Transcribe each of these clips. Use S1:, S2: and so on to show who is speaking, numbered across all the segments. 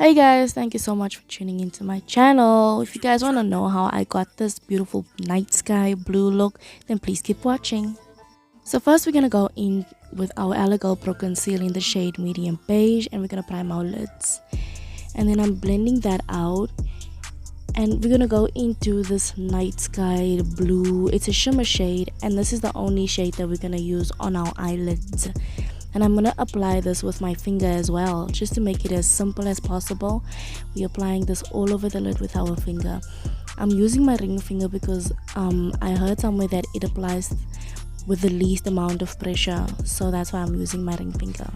S1: Hey guys, thank you so much for tuning into my channel. If you guys want to know how I got this beautiful night sky blue look, then please keep watching. So first we're going to go in with our L.A Girl Pro.conceal in the shade medium beige, and we're going to prime our lids. And then I'm blending that out, and we're going to go into this night sky blue. It's a shimmer shade, and this is the only shade that we're going to use on our eyelids. And I'm going to apply this with my finger as well, just to make it as simple as possible. We're applying this all over the lid with our finger. I'm using my ring finger because I heard somewhere that it applies with the least amount of pressure, so that's why I'm using my ring finger.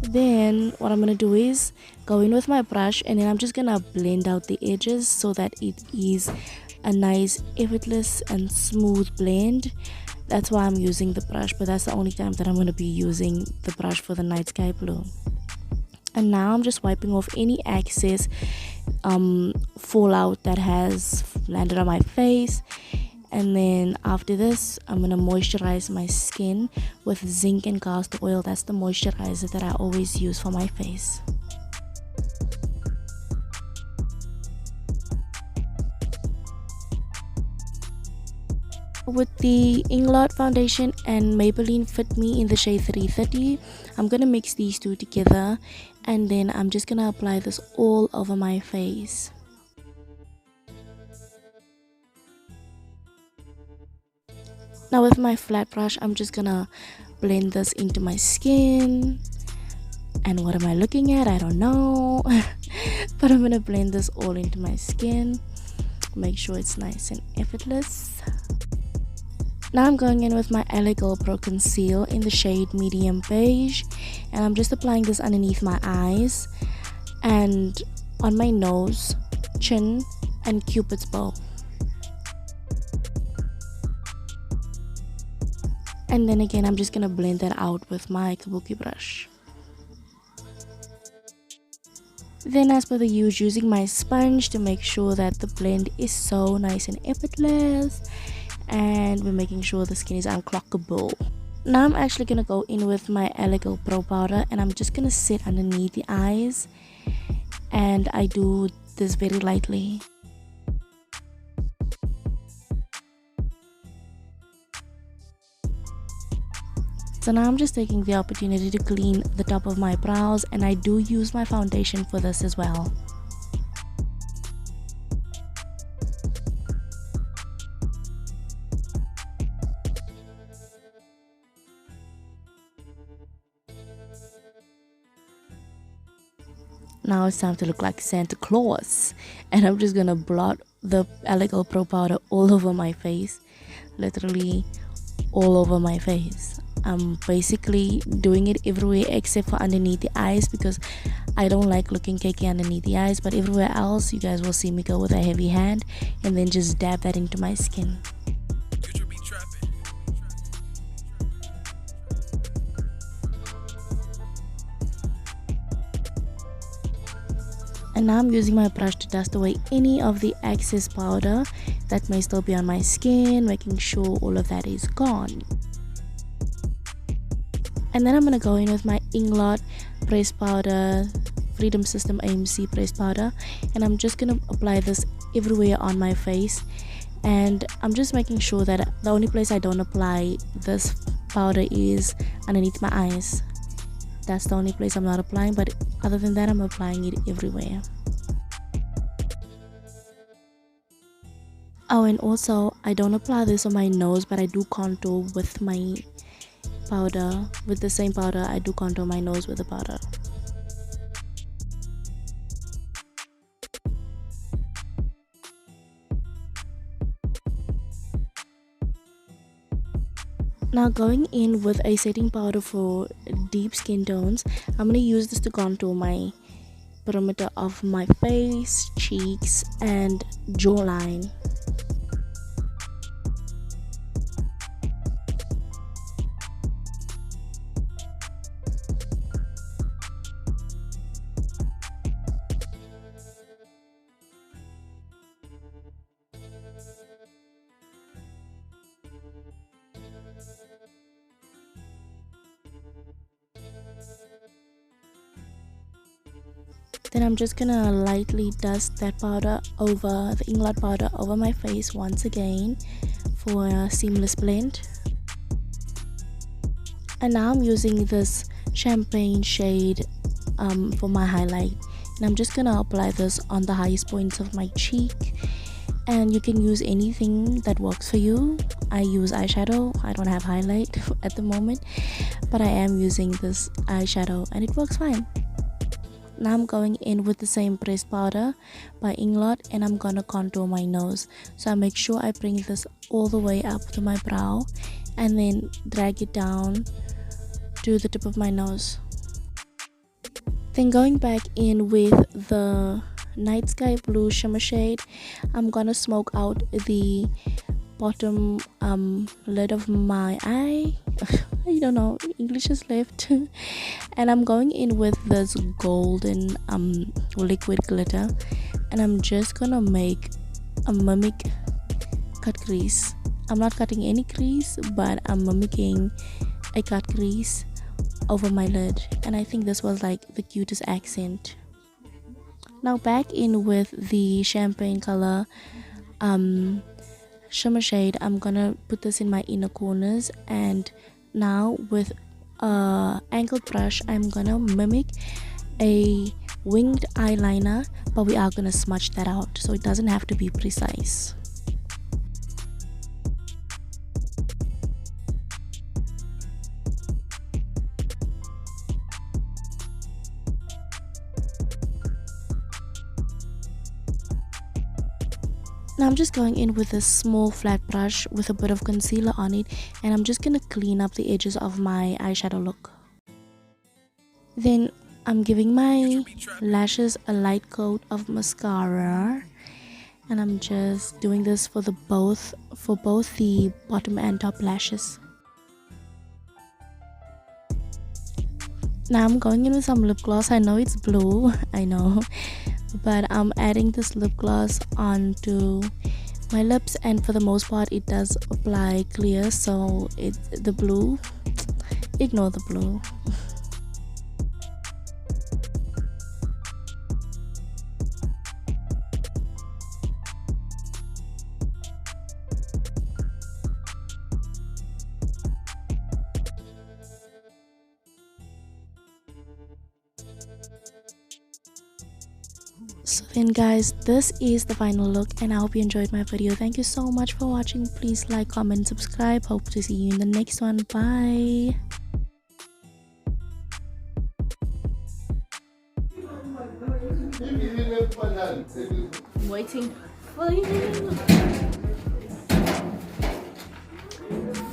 S1: Then what I'm going to do is go in with my brush, and then I'm just going to blend out the edges so that it is a nice effortless and smooth blend. That's why I'm using the brush, but that's the only time that I'm going to be using the brush for the night sky blue. And now I'm just wiping off any excess fallout that has landed on my face. And then after this, I'm going to moisturize my skin with zinc and castor oil. That's the moisturizer that I always use for my face. With the Inglot foundation and Maybelline Fit Me in the shade 330, I'm going to mix these two together, and then I'm just going to apply this all over my face. Now with my flat brush, I'm just going to blend this into my skin. And what am I looking at? I don't know. But I'm going to blend this all into my skin. Make sure it's nice and effortless. Now I'm going in with my L.A Girl Pro.conceal in the shade medium beige, and I'm just applying this underneath my eyes and on my nose, chin, and cupid's bow. And then again, I'm just gonna blend that out with my kabuki brush. Then as per the use, using my sponge to make sure that the blend is so nice and effortless, and we're making sure the skin is unclockable. Now I'm actually gonna go in with my L.A Girl Pro.powder, and I'm just gonna sit underneath the eyes, and I do this very lightly. So now I'm just taking the opportunity to clean the top of my brows, and I do use my foundation for this as well. Now it's time to look like Santa Claus, and I'm just gonna blot the L.A Girl Pro.powder all over my face, literally all over my face. I'm basically doing it everywhere except for underneath the eyes, because I don't like looking cakey underneath the eyes, but everywhere else you guys will see me go with a heavy hand and then just dab that into my skin. And now I'm using my brush to dust away any of the excess powder that may still be on my skin, making sure all of that is gone. And then I'm going to go in with my Inglot pressed powder, Freedom System AMC pressed powder, and I'm just going to apply this everywhere on my face. And I'm just making sure that the only place I don't apply this powder is underneath my eyes. That's the only place I'm not applying, but other than that, I'm applying it everywhere. Oh, and also I don't apply this on my nose, but I do contour with my powder. With the same powder, I do contour my nose with the powder. Now going in with a setting powder for deep skin tones, I'm going to use this to contour my perimeter of my face, cheeks, and jawline. Then I'm just gonna lightly dust that powder over the Inglot powder over my face once again for a seamless blend. And now I'm using this champagne shade for my highlight, and I'm just gonna apply this on the highest points of my cheek. And you can use anything that works for you. I use eyeshadow. I don't have highlight at the moment, but I am using this eyeshadow and it works fine. Now I'm going in with the same pressed powder by Inglot, and I'm gonna contour my nose. So I make sure I bring this all the way up to my brow and then drag it down to the tip of my nose. Then going back in with the Night Sky Blue shimmer shade, I'm gonna smoke out the bottom lid of my eye. I don't know, English is left. And I'm going in with this golden liquid glitter, and I'm just gonna make a mimic cut crease. I'm not cutting any crease, but I'm mimicking a cut crease over my lid, and I think this was like the cutest accent. Now back in with the champagne color shimmer shade, I'm gonna put this in my inner corners, and now with a angled brush I'm gonna mimic a winged eyeliner, but we are gonna smudge that out so it doesn't have to be precise. Now I'm just going in with a small flat brush with a bit of concealer on it, and I'm just gonna clean up the edges of my eyeshadow look. Then I'm giving my lashes a light coat of mascara, and I'm just doing this for both the bottom and top lashes. Now I'm going in with some lip gloss. I know it's blue, I know, but I'm adding this lip gloss onto my lips, and for the most part it does apply clear, so it's the blue, ignore the blue. So then guys, this is the final look, and I hope you enjoyed my video. Thank you so much for watching. Please like, comment, subscribe. Hope to see you in the next one. Bye. I'm waiting for you.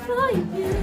S1: For you.